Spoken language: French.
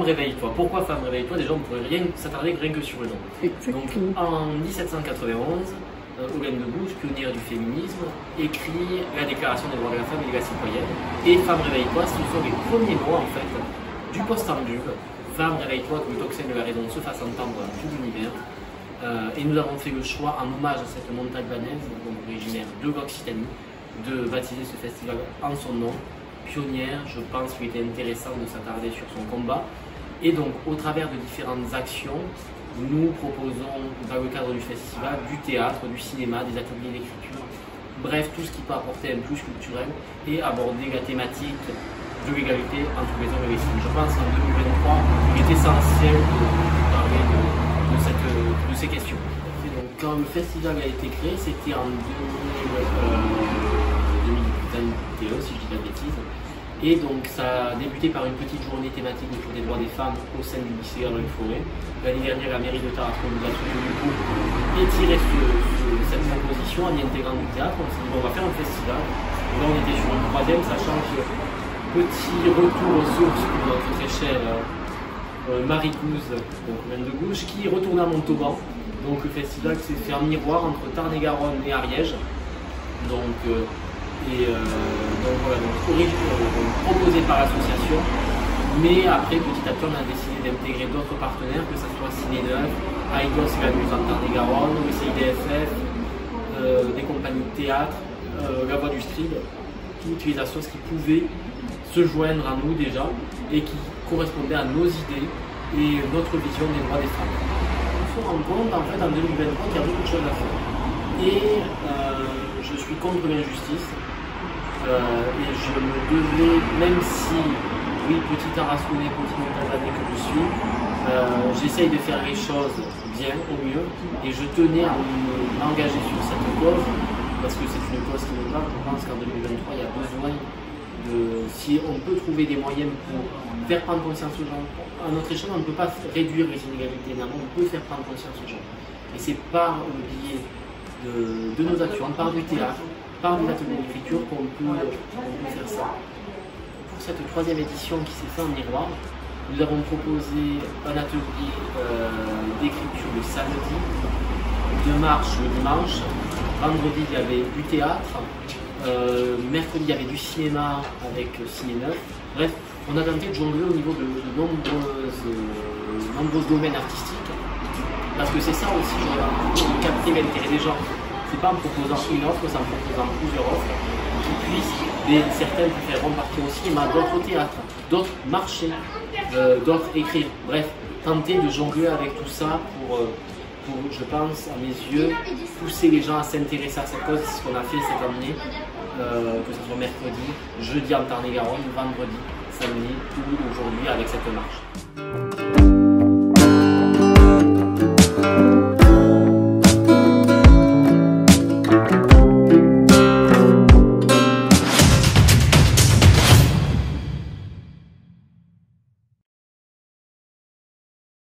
réveille-toi. Pourquoi Femme réveille-toi? Déjà, on pourrait rien s'attarder rien que sur le nom. Exactement. Donc, en 1791, Olympe de Gouges, pionnière du féminisme, écrit la Déclaration des droits de la femme et de la citoyenne. Et Femme réveille-toi, ce sont les premiers mots en fait du post-ambule. Femme réveille-toi, que le tocsin de la raison se fasse entendre dans tout l'univers. Et nous avons fait le choix, en hommage à cette montagne banaise, donc originaire de l'Occitanie, de baptiser ce festival en son nom. Pionnière, je pense qu'il était intéressant de s'attarder sur son combat. Et donc, au travers de différentes actions, nous proposons, dans le cadre du festival, du théâtre, du cinéma, des ateliers d'écriture, bref, tout ce qui peut apporter un plus culturel et aborder la thématique de l'égalité entre les hommes et les femmes. Je pense qu'en 2023, il est essentiel de parler de ces questions. Et donc, quand le festival a été créé, c'était en 2021, si je dis pas de bêtises. Et donc ça a débuté par une petite journée thématique autour des droits des femmes au sein du lycée Gabriel Fauré. L'année dernière, la mairie de Tarascon nous a soutenu pour étirer cette proposition en y intégrant du théâtre. On s'est dit bon, on va faire un festival. Et là on était sur une troisième, sachant que petit retour aux sources pour notre très chère Marie-Gouze, donc Olympe de Gouges, qui est retournée à Montauban. Donc le festival s'est fait en miroir entre Tarn-et-Garonne et Ariège. Donc voilà, proposé par l'association, mais après petit à petit on a décidé d'intégrer d'autres partenaire, que ce soit Ciné Neuf, Aigos et la Muse en Tarn-et-Garonne, le CIDFF, des compagnies de théâtre, la Voix du Strib, toutes les associations qui pouvaient se joindre à nous déjà et qui correspondaient à nos idées et notre vision des droits des femmes. On se rend compte en fait en 2023 qu'il y a beaucoup de choses à faire. Et je suis contre l'injustice. Et je me devais, même si, oui, petit Tarasconnais, petit montagnais que je suis, j'essaye de faire les choses bien, au mieux, et je tenais à m'engager sur cette cause, parce que c'est une cause qui me parle. Je pense qu'en 2023, il y a besoin de, si on peut trouver des moyens pour faire prendre conscience aux gens, à notre échelle, on ne peut pas réduire les inégalités, mais on peut faire prendre conscience aux gens. Et c'est par le biais de nos actions, par du théâtre, par des ateliers d'écriture qu'on peut faire ça. Pour cette troisième édition qui s'est faite en miroir, nous avons proposé un atelier d'écriture le samedi, de marche le dimanche, vendredi il y avait du théâtre, mercredi il y avait du cinéma avec Ciné Neuf. Bref, on a tenté de jongler au niveau de nombreux domaines artistiques, parce que c'est ça aussi, de capter l'intérêt des gens. C'est pas en proposant une offre, c'est en proposant plusieurs offres qui puissent, certaines préféreront partir au cinéma, d'autres au théâtre, d'autres marcher, d'autres écrire. Bref, tenter de jongler avec tout ça pour, je pense, à mes yeux, pousser les gens à s'intéresser à cette cause. C'est ce qu'on a fait cette année, que ce soit mercredi, jeudi en Tarn-et-Garonne, vendredi, samedi ou aujourd'hui avec cette marche.